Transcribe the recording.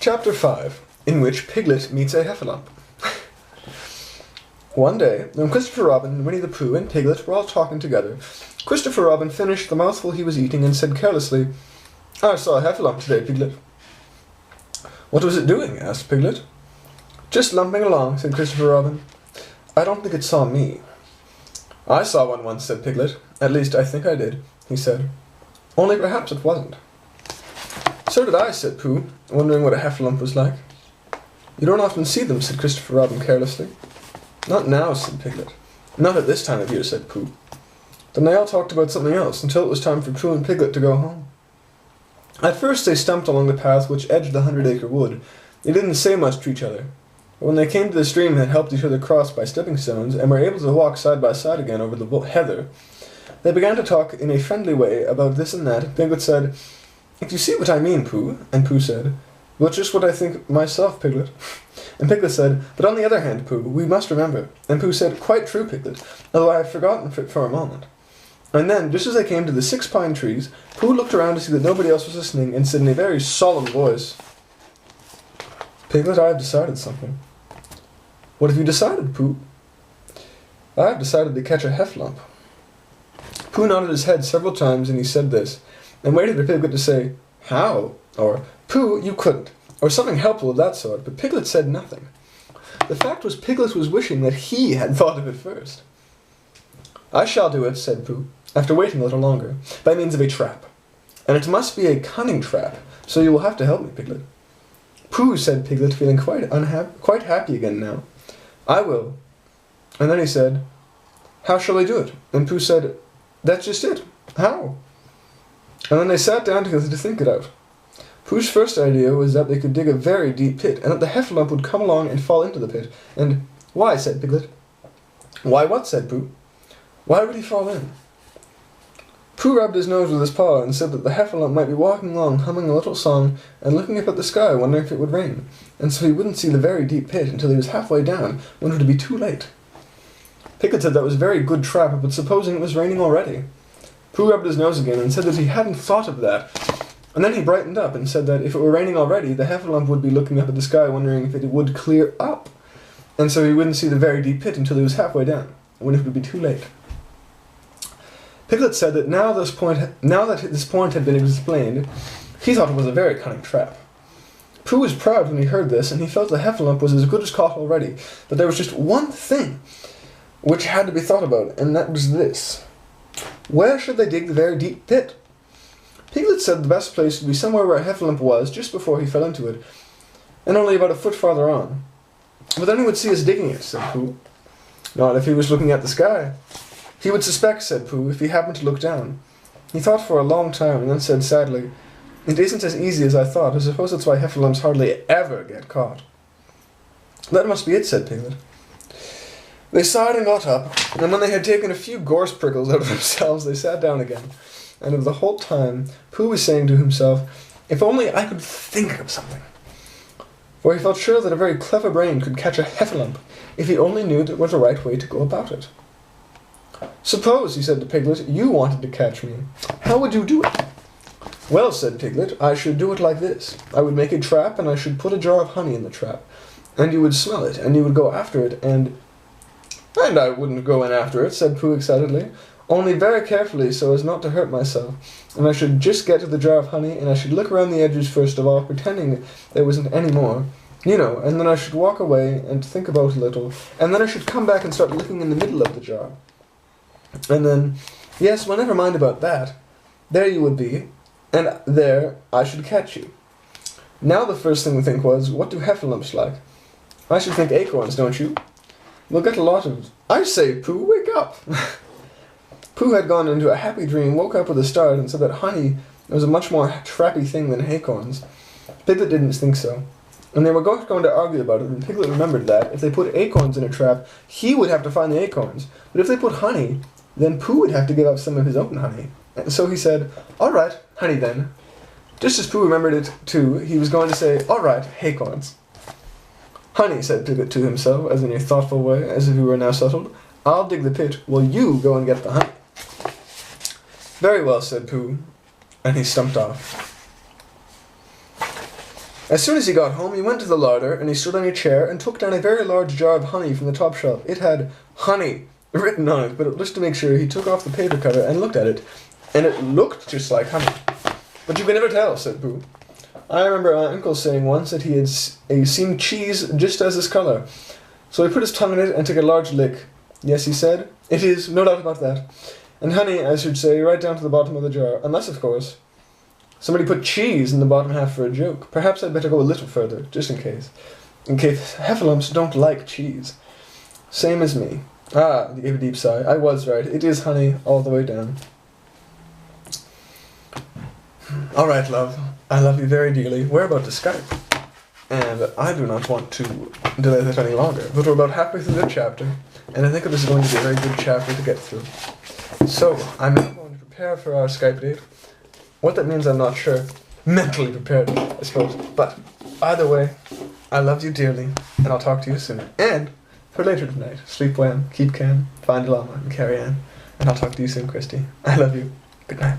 Chapter 5, in which Piglet meets a heffalump. One day, when Christopher Robin, Winnie the Pooh, and Piglet were all talking together, Christopher Robin finished the mouthful he was eating and said carelessly, "I saw a heffalump today, Piglet." "What was it doing?" asked Piglet. "Just lumping along," said Christopher Robin. "I don't think it saw me." "I saw one once," said Piglet. "At least, I think I did," he said. "Only perhaps it wasn't." "So did I," said Pooh, wondering what a heffalump was like. "You don't often see them," said Christopher Robin carelessly. "Not now," said Piglet. "Not at this time of year," said Pooh. Then they all talked about something else until it was time for Pooh and Piglet to go home. At first they stumped along the path which edged the 100-acre wood. They didn't say much to each other. But when they came to the stream that helped each other cross by stepping stones and were able to walk side by side again over the heather, they began to talk in a friendly way about this and that. Piglet said, "If you see what I mean, Pooh," and Pooh said, "Well, just what I think myself, Piglet." And Piglet said, "But on the other hand, Pooh, we must remember." And Pooh said, "Quite true, Piglet, although I have forgotten it for a moment." And then, just as they came to the 6 pine trees, Pooh looked around to see that nobody else was listening and said in a very solemn voice, "Piglet, I have decided something." "What have you decided, Pooh?" "I have decided to catch a heffalump." Pooh nodded his head several times and he said this, and waited for Piglet to say, "How?" or "Pooh, you couldn't," or something helpful of that sort, but Piglet said nothing. The fact was Piglet was wishing that he had thought of it first. "I shall do it," said Pooh, after waiting a little longer, "by means of a trap. And it must be a cunning trap, so you will have to help me, Piglet." "Pooh," said Piglet, feeling quite happy again now. "I will." And then he said, "How shall we do it?" And Pooh said, "That's just it. How?" And then they sat down together to think it out. Pooh's first idea was that they could dig a very deep pit, and that the heffalump would come along and fall into the pit. And "Why?" said Piglet. "Why what?" said Pooh. "Why would he fall in?" Pooh rubbed his nose with his paw and said that the heffalump might be walking along humming a little song and looking up at the sky wondering if it would rain, and so he wouldn't see the very deep pit until he was halfway down, when it would be too late. Piglet said that was a very good trap, but supposing it was raining already? Pooh rubbed his nose again and said that he hadn't thought of that, and then he brightened up and said that if it were raining already, the heffalump would be looking up at the sky wondering if it would clear up, and so he wouldn't see the very deep pit until he was halfway down, when it would be too late. Piglet said that now that this point had been explained, he thought it was a very cunning trap. Pooh was proud when he heard this, and he felt the heffalump was as good as caught already, but there was just one thing which had to be thought about, and that was this. Where should they dig the very deep pit? Piglet said the best place would be somewhere where a heffalump was, just before he fell into it, and only about a foot farther on. "But then he would see us digging it," said Pooh. "Not if he was looking at the sky." "He would suspect," said Pooh, "if he happened to look down." He thought for a long time, and then said sadly, "It isn't as easy as I thought. I suppose that's why heffalumps hardly ever get caught." "That must be it," said Piglet. They sighed and got up, and when they had taken a few gorse prickles out of themselves, they sat down again. And of the whole time, Pooh was saying to himself, "If only I could think of something." For he felt sure that a very clever brain could catch a heffalump, if he only knew there was a right way to go about it. "Suppose," he said to Piglet, "you wanted to catch me. How would you do it?" "Well," said Piglet, "I should do it like this. I would make a trap, and I should put a jar of honey in the trap. And you would smell it, and you would go after it, and I wouldn't go in after it," said Pooh excitedly, "only very carefully so as not to hurt myself. And I should just get to the jar of honey, and I should look around the edges first of all, pretending there wasn't any more. You know, and then I should walk away and think about a little, and then I should come back and start looking in the middle of the jar. And then, yes, well, never mind about that. There you would be, and there I should catch you. Now the first thing to think was, what do heffalumps like? I should think acorns, don't you? We'll get a lot of... I say, Pooh, wake up!" Pooh had gone into a happy dream, woke up with a start, and said that honey was a much more trappy thing than acorns. Piglet didn't think so. And they were going to argue about it, and Piglet remembered that, if they put acorns in a trap, he would have to find the acorns. But if they put honey, then Pooh would have to give up some of his own honey. And so he said, "All right, honey then." Just as Pooh remembered it too, he was going to say, "All right, acorns." "Honey," said Piglet to himself, as in a thoughtful way, as if he were now settled, "I'll dig the pit, while you go and get the honey." "Very well," said Pooh, and he stumped off. As soon as he got home, he went to the larder, and he stood on a chair and took down a very large jar of honey from the top shelf. It had honey written on it, but just to make sure, he took off the paper cover and looked at it, and it looked just like honey. But you can never tell, said Pooh. I remember my uncle saying once that he had seen cheese just as this colour. So he put his tongue in it and took a large lick. Yes, he said, it is, no doubt about that. And honey, I should say, right down to the bottom of the jar, unless, of course, somebody put cheese in the bottom half for a joke. Perhaps I'd better go a little further, just in case. In case heffalumps don't like cheese. Same as me. Ah, he gave a deep sigh. I was right. It is honey all the way down. All right, love. I love you very dearly. We're about to Skype. And I do not want to delay this any longer. But we're about halfway through the chapter. And I think this is going to be a very good chapter to get through. So, I'm now going to prepare for our Skype date. What that means, I'm not sure. Mentally prepared, I suppose. But, either way, I love you dearly. And I'll talk to you soon. And, for later tonight, sleep well, keep calm, find a llama, and carry on. And I'll talk to you soon, Christy. I love you. Good night.